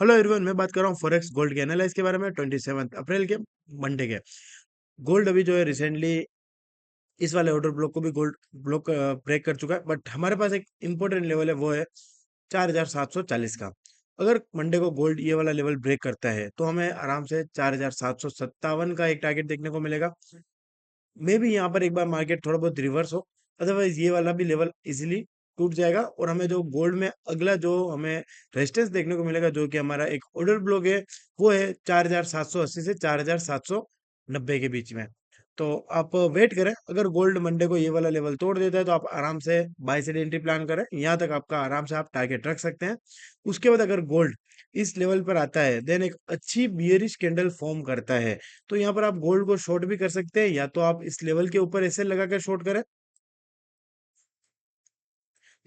Hello everyone, मैं बात कर रहा हूँ फॉरेक्स गोल्ड के एनालाइज के बारे में 27 अप्रैल के मंडे के। गोल्ड अभी जो है रिसेंटली इस वाले ऑर्डर ब्लॉक को भी गोल्ड ब्लॉक ब्रेक कर चुका है, बट हमारे पास एक इंपॉर्टेंट लेवल है, वो है 4740 का। अगर मंडे को गोल्ड ये वाला लेवल ब्रेक करता है तो हमें आराम से 4757 का एक टारगेट देखने को मिलेगा। मे भी यहाँ पर एक बार मार्केट थोड़ा बहुत रिवर्स हो, अदरवाइज ये वाला भी लेवल इजीली टूट जाएगा और हमें जो गोल्ड में अगला जो हमें रेजिस्टेंस देखने को मिलेगा, जो कि हमारा एक ऑर्डर ब्लॉक है, वो है 4780 से 4790 के बीच में। तो आप वेट करें, अगर गोल्ड मंडे को ये वाला लेवल तोड़ देता है तो आप आराम से बाय साइड एंट्री प्लान करें, यहाँ तक आपका आराम से आप टारगेट रख सकते हैं। उसके बाद अगर गोल्ड इस लेवल पर आता है, देन एक अच्छी बियरिश कैंडल फॉर्म करता है, तो यहाँ पर आप गोल्ड को शॉर्ट भी कर सकते हैं, या तो आप इस लेवल के ऊपर ऐसे लगा कर शॉर्ट करें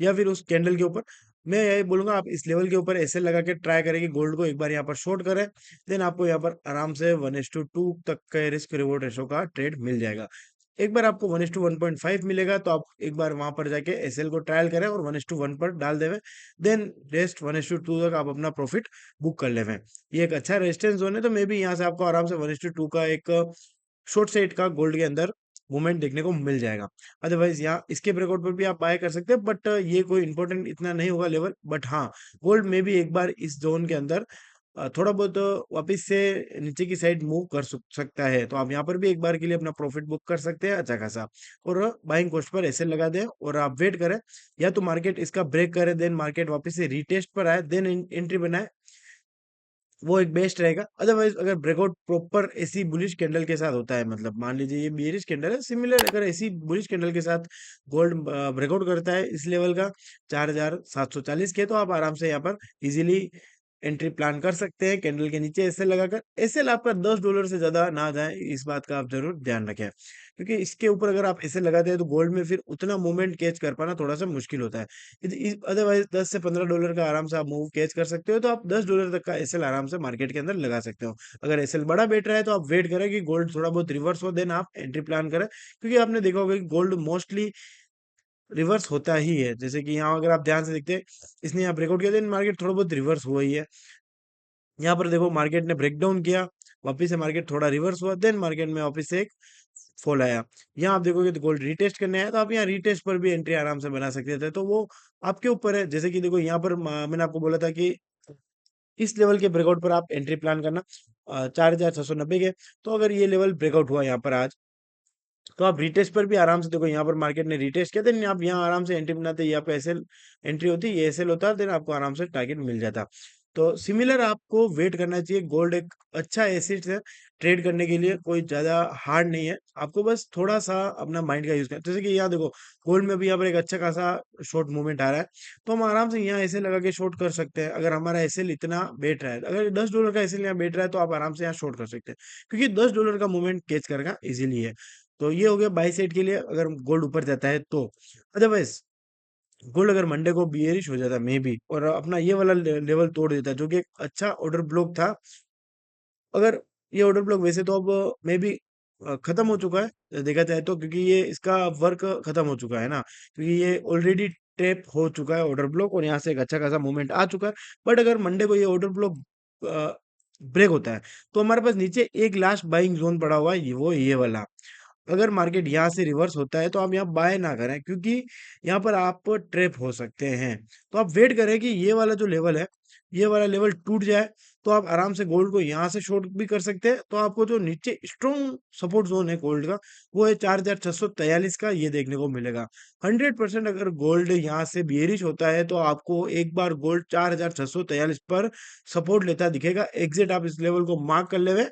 या फिर उस कैंडल के ऊपर। मैं यही बोलूंगा, आप इस लेवल के ऊपर ऐसे लगा के ट्राई करें कि गोल्ड को एक बार यहाँ पर शॉर्ट करें, देन आपको यहाँ पर आराम से 1:2 तक का रिस्क रिवॉर्ड रेशो का ट्रेड मिल जाएगा। एक बार आपको 1:1.5 मिलेगा तो आप एक बार वहां पर जाके एसएल को ट्रायल करें और 1:1 पर डाल देवें, देन रेस्ट 1:2 तक आप अपना प्रॉफिट बुक कर लेवें। ये एक अच्छा रेजिस्टेंस जोन है, तो मे बी यहाँ से आपको आराम से 1:2 का एक शॉर्ट सेट का गोल्ड के अंदर मूवमेंट देखने को मिल जाएगा। अदरवाइज यहाँ इसके ब्रेकआउट पर भी आप बाय कर सकते हैं, बट ये कोई इंपॉर्टेंट इतना नहीं होगा लेवल। बट हाँ, गोल्ड में भी एक बार इस जोन के अंदर थोड़ा बहुत वापस से नीचे की साइड मूव कर सकता है, तो आप यहाँ पर भी एक बार के लिए अपना प्रॉफिट बुक कर सकते हैं अच्छा खासा, और बाइंग कॉस्ट पर ऐसे लगा दें और आप वेट करें, या तो मार्केट इसका ब्रेक करे, देन मार्केट वापस से रीटेस्ट पर आए, देन एंट्री बनाए, वो एक बेस्ट रहेगा। अदरवाइज अगर ब्रेकआउट प्रॉपर ऐसी बुलिश कैंडल के साथ होता है, मतलब मान लीजिए ये बियरिश कैंडल है, सिमिलर अगर ऐसी बुलिश कैंडल के साथ गोल्ड ब्रेकआउट करता है इस लेवल का 4740 के, तो आप आराम से यहाँ पर इजीली एंट्री प्लान कर सकते हैं कैंडल के नीचे ऐसे लगाकर। ऐसे आपका $10 से ज्यादा ना जाए, इस बात का आप जरूर ध्यान रखें, क्योंकि इसके ऊपर अगर आप ऐसे लगाते हैं तो गोल्ड में फिर उतना मूवमेंट कैच कर पाना थोड़ा सा मुश्किल होता है। अदरवाइज $10 से $15 का आराम से आप मूव कैच कर सकते हो, तो आप $10 तक का एसएल आराम से मार्केट के अंदर लगा सकते हो। अगर एसएल बड़ा बैठ रहा है तो आप वेट करें कि गोल्ड थोड़ा बहुत रिवर्स हो, देन आप एंट्री प्लान करें, क्योंकि आपने देखा होगा कि गोल्ड मोस्टली रिवर्स होता ही है। जैसे कि यहाँ अगर आप ध्यान से देखते हैं, इसने यहाँ ब्रेकआउट किया, देन मार्केट थोड़ा बहुत रिवर्स हुआ ही है। यहाँ पर देखो मार्केट ने ब्रेकडाउन किया, वापिस से मार्केट थोड़ा रिवर्स हुआ, देन मार्केट में वापिस से एक फॉल आया। यहाँ आप देखोगे तो गोल्ड रीटेस्ट करने आया, तो आप यहाँ रीटेस्ट पर भी एंट्री आराम से बना सकते थे, तो वो आपके ऊपर है। जैसे कि देखो यहाँ पर मैंने आपको बोला था कि इस लेवल के ब्रेकआउट पर आप एंट्री प्लान करना 4690 के। तो अगर ये लेवल ब्रेकआउट हुआ यहाँ पर आज, तो आप रिटेस्ट पर भी आराम से देखो, यहाँ पर मार्केट ने रिटेस्ट किया, देन आप यहाँ आराम से एंट्री बनाते, यहाँ पे एसएल एंट्री होती, ये एसएल होता, देन आपको आराम से टारगेट मिल जाता। तो सिमिलर आपको वेट करना चाहिए। गोल्ड एक अच्छा एसेट है ट्रेड करने के लिए, कोई ज्यादा हार्ड नहीं है, आपको बस थोड़ा सा अपना माइंड का यूज करना। जैसे कि यहाँ देखो, गोल्ड में भी यहाँ पर एक अच्छा खासा शॉर्ट मूवमेंट आ रहा है, तो हम आराम से यहाँ ऐसे लगा के शॉर्ट कर सकते हैं। अगर हमारा एसएल इतना बैठ रहा है, अगर $10 का एसएल यहाँ बैठ रहा है, तो आप आराम से यहाँ शॉर्ट कर सकते हैं, क्योंकि $10 का मूवमेंट कैच करना इजीली है। तो ये हो गया बाई साइड के लिए, अगर गोल्ड ऊपर जाता है तो। अदरवाइज गोल्ड अगर मंडे को बियरिश हो जाता है मे बी, और अपना ये वाला लेवल तोड़ देता है, जो कि एक अच्छा ऑर्डर ब्लॉक था, अगर ये ऑर्डर ब्लॉक वैसे तो अब मे बी खत्म हो चुका है देखा जाए तो, क्योंकि ये इसका वर्क खत्म हो चुका है ना, क्योंकि ये ऑलरेडी टैप हो चुका है ऑर्डर ब्लॉक, और यहाँ से एक अच्छा खासा मूवमेंट आ चुका है। बट अगर मंडे को ये ऑर्डर ब्लॉक ब्रेक होता है, तो हमारे पास नीचे एक लास्ट बाइंग जोन पड़ा हुआ है, वो ये वाला। अगर मार्केट यहाँ से रिवर्स होता है तो आप यहाँ बाय ना करें, क्योंकि यहाँ पर आप ट्रैप हो सकते हैं। तो आप वेट करें कि ये वाला जो लेवल है, ये वाला लेवल टूट जाए, तो आप आराम से गोल्ड को यहाँ से शॉर्ट भी कर सकते हैं। तो आपको जो नीचे स्ट्रॉन्ग सपोर्ट जोन है गोल्ड का, वो है 4643 का, ये देखने को मिलेगा। 100% अगर गोल्ड यहाँ से बियरिश होता है, तो आपको एक बार गोल्ड 4643 पर सपोर्ट लेता दिखेगा। एग्जिट आप इस लेवल को मार्क कर ले।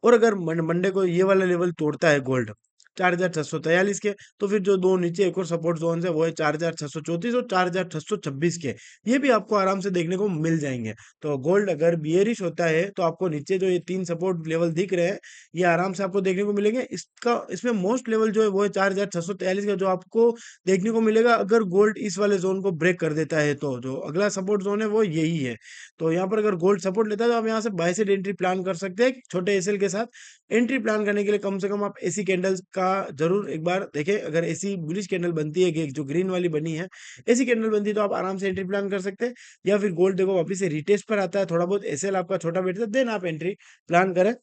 और अगर मंडे को ये वाला लेवल तोड़ता है गोल्ड 4643 के, तो फिर जो दो नीचे एक और सपोर्ट जोन है, वो है 4634 और 4626 के, ये भी आपको आराम से देखने को मिल जाएंगे। तो गोल्ड अगर बियरिश होता है, तो आपको नीचे जो ये तीन सपोर्ट लेवल दिख रहे हैं, ये आराम से आपको देखने को मिलेंगे। इसका इसमें मोस्ट लेवल जो है वो है 4643 का, जो आपको देखने को मिलेगा अगर गोल्ड इस वाले जोन को ब्रेक कर देता है। तो जो अगला सपोर्ट जोन है वो यही है। तो यहाँ पर अगर गोल्ड सपोर्ट लेता है, तो आप यहाँ से बाय साइड एंट्री प्लान कर सकते हैं छोटे एसएल के साथ। एंट्री प्लान करने के लिए कम से कम आप ऐसी कैंडल्स का जरूर एक बार देखें। अगर ऐसी बुलिश कैंडल बनती है कि जो ग्रीन वाली बनी है, ऐसी कैंडल बनती है, तो आप आराम से एंट्री प्लान कर सकते हैं। या फिर गोल्ड देखो वापस से रिटेस्ट पर आता है, थोड़ा बहुत एसएल आपका छोटा बैठता है, देन आप एंट्री प्लान करें,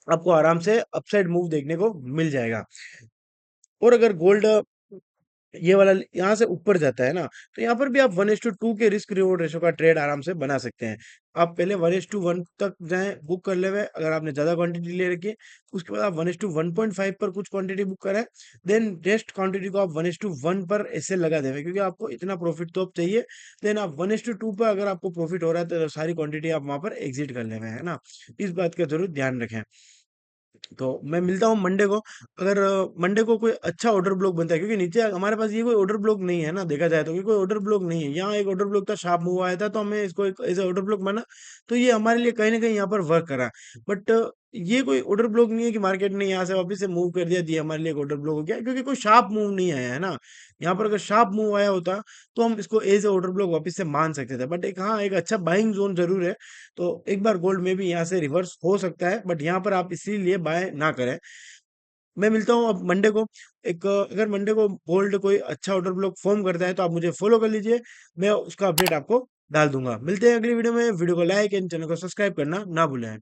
आपको आराम से अपसाइड मूव देखने को मिल जाएगा। और अगर गोल्ड ये वाला यहाँ से ऊपर जाता है ना, तो यहाँ पर भी आप 1:2 के रिस्क रिवॉर्ड रेशो का ट्रेड आराम से बना सकते हैं। आप पहले 1:1 तक जाएं, बुक कर ले हुए, अगर आपने ज़्यादा क्वांटिटी ले रखी है। उसके बाद आप 1:1.5 पर कुछ क्वांटिटी बुक करें, देन रेस्ट क्वांटिटी को आप 1:1 पर ऐसे लगा देवे, क्योंकि आपको इतना प्रॉफिट तो अब चाहिए। देन आप 1:2 पर अगर आपको प्रॉफिट हो रहा है, तो सारी क्वांटिटी आप वहां पर एग्जिट कर ले हुए, है ना। इस बात का जरूर ध्यान रखें। तो मैं मिलता हूँ मंडे को। अगर मंडे को कोई अच्छा ऑर्डर ब्लॉक बनता है, क्योंकि नीचे हमारे पास ये कोई ऑर्डर ब्लॉक नहीं है ना, देखा जाए तो कि कोई ऑर्डर ब्लॉक नहीं है। यहाँ एक ऑर्डर ब्लॉक था, शार्प मूव आया था, तो हमें इसको एक एज ऑर्डर ब्लॉक माना। तो ये हमारे लिए कहीं ना कहीं यहाँ पर वर्क करा। बट ये कोई ऑर्डर ब्लॉक नहीं है कि मार्केट ने यहाँ से वापस से मूव कर दिया, ये हमारे लिए एक ऑर्डर ब्लॉक हो गया, क्योंकि कोई शार्प मूव नहीं आया है ना। यहाँ पर अगर शार्प मूव आया होता, तो हम इसको एज ए ऑर्डर ब्लॉक वापस से मान सकते थे। बट एक, हाँ, एक अच्छा बाइंग जोन जरूर है। तो एक बार गोल्ड में भी यहाँ से रिवर्स हो सकता है, बट यहाँ पर आप इसीलिए बाय ना करें। मैं मिलता हूँ अब मंडे को। एक अगर मंडे को गोल्ड कोई अच्छा ऑर्डर ब्लॉक फॉर्म करता है, तो आप मुझे फॉलो कर लीजिए, मैं उसका अपडेट आपको डाल दूंगा। मिलते हैं अगली वीडियो में। वीडियो को लाइक एंड चैनल को सब्सक्राइब करना ना भूलें।